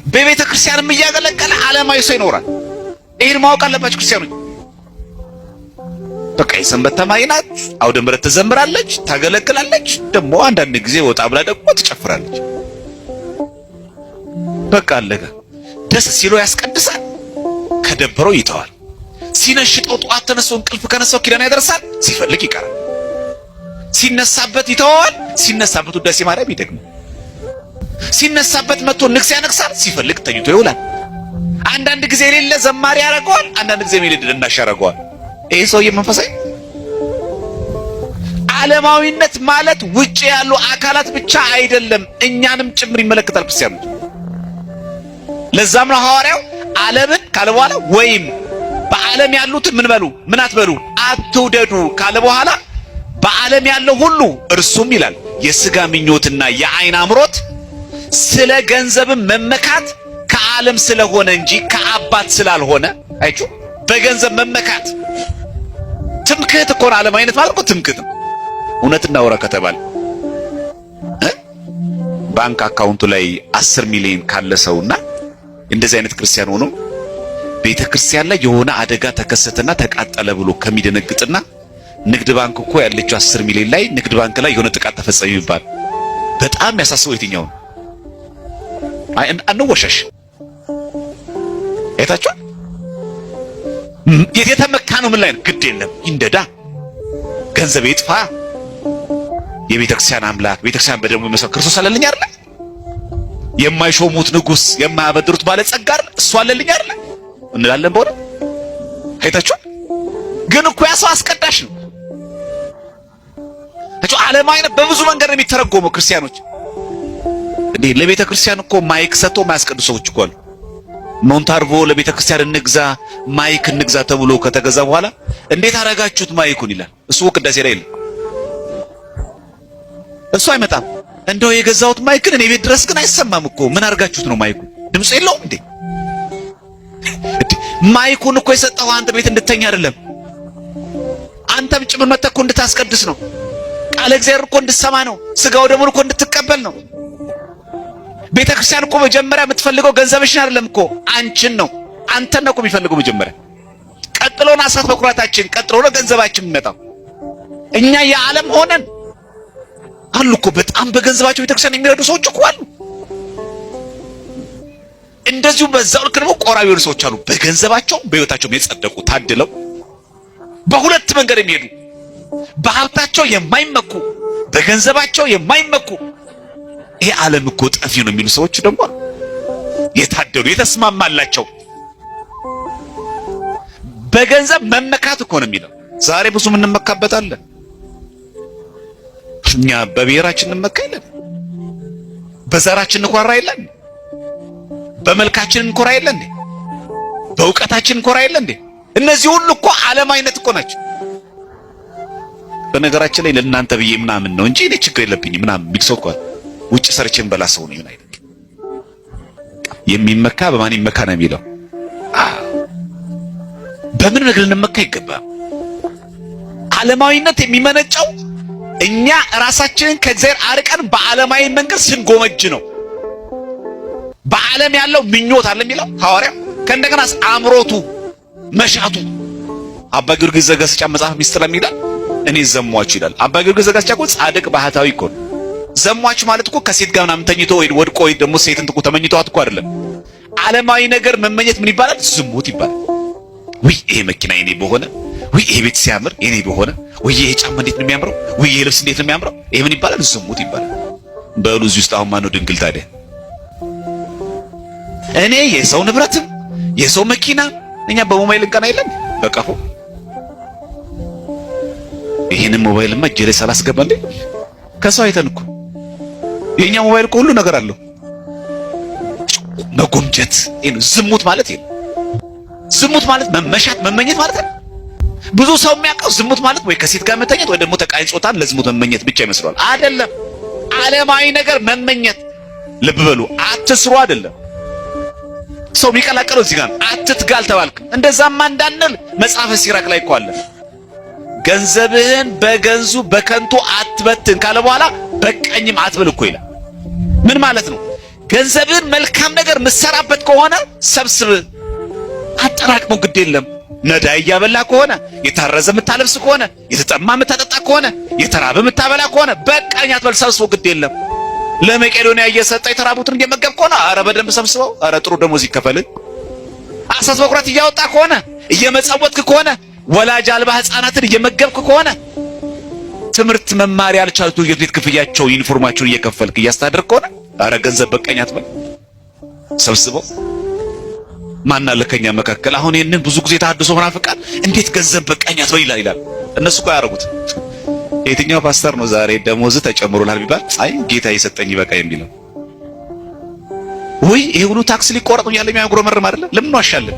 በቤተ ክርስቲያንም እያገለገለ ዓለማዊ ሰው ይኖራል። ይሄን ማወቅ አለባችሁ ክርስቲያኖች። በቃ የሰንበት ተማሪ ናት፣ አውደ ምሕረት ትዘምራለች፣ ታገለግላለች፣ ደግሞ አንዳንድ ጊዜ ወጣ ብላ ደግሞ ትጨፍራለች። በቃ አለቀ። ደስ ሲለው ያስቀድሳል፣ ከደበረው ይተዋል። ሲነሽጠው ጧት ተነስቶ እንቅልፍ ከነሳው ኪዳን ያደርሳል፣ ሲፈልግ ይቀራል። ሲነሳበት ይተዋል፣ ሲነሳበት ውዳሴ ማርያም ይደግማል። ሲነሳበት መጥቶ ንግስ ያነግሳል፣ ሲፈልግ ተኝቶ ይውላል። አንዳንድ ጊዜ የሌለ ዘማሪ ያደርገዋል፣ አንዳንድ ጊዜ የሌለ ደናሽ ያደርገዋል። ይሄ ሰውዬ መንፈሳዊ ዓለማዊነት ማለት ውጪ ያሉ አካላት ብቻ አይደለም፣ እኛንም ጭምር ይመለከታል ክርስቲያኖች። ለዛም ነው ሐዋርያው ዓለምን ካለ በኋላ ወይም በዓለም ያሉትን ምን በሉ ምን አትበሉ አትውደዱ ካለ በኋላ በዓለም ያለው ሁሉ እርሱም ይላል የሥጋ ምኞትና የዓይን አምሮት ስለ ገንዘብም መመካት ከዓለም ስለሆነ እንጂ ከአባት ስላልሆነ። አይቹ በገንዘብ መመካት ትምክህት እኮ ነው። ዓለማዊነት ማለት እኮ ትምክህት ነው። እውነት እናውራ ከተባለ ባንክ አካውንቱ ላይ 10 ሚሊዮን ካለ ሰውና እንደዚህ አይነት ክርስቲያን ሆኖ ቤተ ክርስቲያን ላይ የሆነ አደጋ ተከሰተና ተቃጠለ ብሎ ከሚደነግጥና ንግድ ባንክ እኮ ያለችው 10 ሚሊዮን ላይ ንግድ ባንክ ላይ የሆነ ጥቃት ተፈጸመ ይባል በጣም ያሳስበው የትኛው ነው? አንወሻሽ አይታችሁ የተመካ ነው። ምን ላይ ነው? ግድ የለም ይንደዳ ገንዘብ ይጥፋ የቤተክርስቲያን አምላክ ቤተክርስቲያን በደሙ ይመሰክር ክርስቶስ አለልኝ አይደል? የማይሾሙት ንጉስ የማያበድሩት ባለጸጋ አይደል? እሱ አለልኝ አይደል እንላለን። በሆነ አይታችሁ ግን እኮ ያ ሰው አስቀዳሽ ነው። ዓለማዊነት በብዙ መንገድ ነው የሚተረጎመው። ክርስቲያኖች እንዴ ለቤተ ክርስቲያን እኮ ማይክ ሰጥቶ ማያስቀዱ ሰዎች እኮ አሉ። ሞንታርቮ ለቤተ ክርስቲያን እንግዛ ማይክ እንግዛ ተብሎ ከተገዛ በኋላ እንዴት አረጋችሁት ማይኩን ይላል። እሱ ቅዳሴ ላይ የለም፣ እሱ አይመጣም። እንደው የገዛሁት ማይክን እኔ ቤት ድረስ ግን አይሰማም እኮ ምን አርጋችሁት ነው? ማይኩ ድምጽ የለውም እንዴ? ማይኩን እኮ የሰጠው አንተ ቤት እንድተኛ አይደለም፣ አንተም ጭምር መጥተህ እኮ እንድታስቀድስ ነው። ቃለ እግዚአብሔር እኮ እንድትሰማ ነው። ስጋው ደግሞ እኮ እንድትቀበል ነው። ቤተ ክርስቲያን እኮ መጀመሪያ የምትፈልገው ገንዘብሽን አይደለም እኮ አንቺን ነው። አንተን ነው እኮ የሚፈልገው መጀመሪያ። ቀጥሎ ነው አስራት በኩራታችን፣ ቀጥሎ ነው ገንዘባችን የሚመጣው። እኛ የዓለም ሆነን አሉ እኮ በጣም በገንዘባቸው ቤተ ክርስቲያን የሚረዱ ሰዎች እኮ አሉ። እንደዚሁ በዛው ልክ ደግሞ ቆራቢ የሆኑ ሰዎች አሉ። በገንዘባቸው በሕይወታቸው የጸደቁ ታድለው በሁለት መንገድ የሚሄዱ በሀብታቸው የማይመኩ በገንዘባቸው የማይመኩ ይሄ ዓለም እኮ ጠፊ ነው የሚሉ ሰዎች ደግሞ የታደሉ የተስማማላቸው። በገንዘብ መመካት እኮ ነው የሚለው። ዛሬ ብዙ እንመካበት አለ። እኛ በብሔራችን እንመካ የለን፣ በዘራችን እንኮራ የለን፣ በመልካችን እንኮራ የለን፣ በእውቀታችን እንኮራ የለን። እነዚህ ሁሉ እኮ ዓለማዊነት እኮ ናቸው። በነገራችን ላይ ለእናንተ ብዬ ምናምን ነው እንጂ እኔ ችግር የለብኝም ምናምን የሚል ሰው እኮ ውጭ ሰርቼን በላ ሰው ነው ይሆናል። የሚመካ በማን ይመካ ነው የሚለው። በምን ነገር ልንመካ ይገባል? ዓለማዊነት የሚመነጨው እኛ ራሳችንን ከእግዚአብሔር አርቀን በዓለማዊ መንገድ ስንጎመጅ ነው። በዓለም ያለው ምኞት አለ የሚለው ሐዋርያ ከእንደገና አምሮቱ መሻቱ አባ ጊዮርጊስ ዘጋስጫ መጽሐፍ ሚስጥር ለሚላል እኔ ዘሟች ይላል። አባ ጊዮርጊስ ዘጋስጫ እኮ ጻድቅ ባህታዊ እኮ ነው። ዘሟች ማለት እኮ ከሴት ጋር ምናምን ተኝቶ ወይ ወድቆ ወይ ደግሞ ሴትን እኮ ተመኝቷት እኮ አይደለም። ዓለማዊ ነገር መመኘት ምን ይባላል? ዝሙት ይባላል። ወይ ይሄ መኪና የኔ በሆነ፣ ወይ ይሄ ቤት ሲያምር የኔ በሆነ፣ ወይ ይሄ ጫማ እንዴት ነው የሚያምረው፣ ወይ ይሄ ልብስ እንዴት ነው የሚያምረው፣ ይሄ ምን ይባላል? ዝሙት ይባላል። በሉ እዚህ ውስጥ አሁን ማነው ድንግል ታዲያ? እኔ የሰው ንብረትም የሰው መኪና እኛ በሞባይል እንቀና የለን በቀፎ ይሄንን ሞባይልማ እጄ ላይ ሳላስገባ እንዴ ከሰው አይተን እኮ የኛ ሞባይል እኮ ሁሉ ነገር አለው። መጎምጀት ይሄ ዝሙት ማለት ይሄ ዝሙት ማለት መመሻት መመኘት ማለት ነው። ብዙ ሰው የሚያውቀው ዝሙት ማለት ወይ ከሴት ጋር መተኘት ወይ ደግሞ ተቃራኒ ጾታን ለዝሙት መመኘት ብቻ ይመስላል። አይደለም። ዓለማዊ ነገር መመኘት ልብ በሉ አትስሩ አይደለም። ሰው የሚቀላቀለው እዚህ ጋር አትትጋል ተባልክ። እንደዛማ እንዳንል መጽሐፈ ሲራክ ላይ እኮ አለ ገንዘብህን በገንዙ በከንቱ አትበትን ካለ በኋላ በቀኝም አትበል እኮ ይላል። ምን ማለት ነው? ገንዘብን መልካም ነገር ምሰራበት ከሆነ ሰብስብ፣ አጠራቅሞ ግድ የለም። ነዳይ እያበላ ከሆነ የታረዘ ምታለብስ ከሆነ የተጠማ ምታጠጣ ከሆነ የተራበ ምታበላ ከሆነ በቃኝ አትበል፣ ሰብስቦ ግድ የለም። ለመቄዶንያ እየሰጠ የተራቡትን እየመገብ ከሆነ አረ በደንብ ሰብስበው፣ አረ ጥሩ ደሞዝ ይከፈልህ። አሳስ በኩራት እያወጣ ከሆነ እየመጸወትክ ከሆነ ወላጅ አልባ ህፃናትን እየመገብክ ከሆነ ትምህርት መማር ያልቻሉት የቤት ክፍያቸው ዩኒፎርማቸውን እየከፈልክ እያስተዳደርክ ከሆነ አረ ገንዘብ በቃኝ አትበል፣ ሰብስበው። ማን አለ ከኛ መካከል አሁን ይሄንን ብዙ ጊዜ ተሐድሶ መናፍቃን እንዴት ገንዘብ በቃኝ አትበል ይላል። እነሱ እኮ ያደርጉት። የትኛው ፓስተር ነው ዛሬ ደሞዝ ተጨምሮላል ቢባል አይ ጌታ የሰጠኝ በቃ የሚለው? ወይ ይሄ ሁሉ ታክስ ሊቆረጥ ነው ያለ የሚያጉረመርም አይደለ? ለምን ዋሻለን?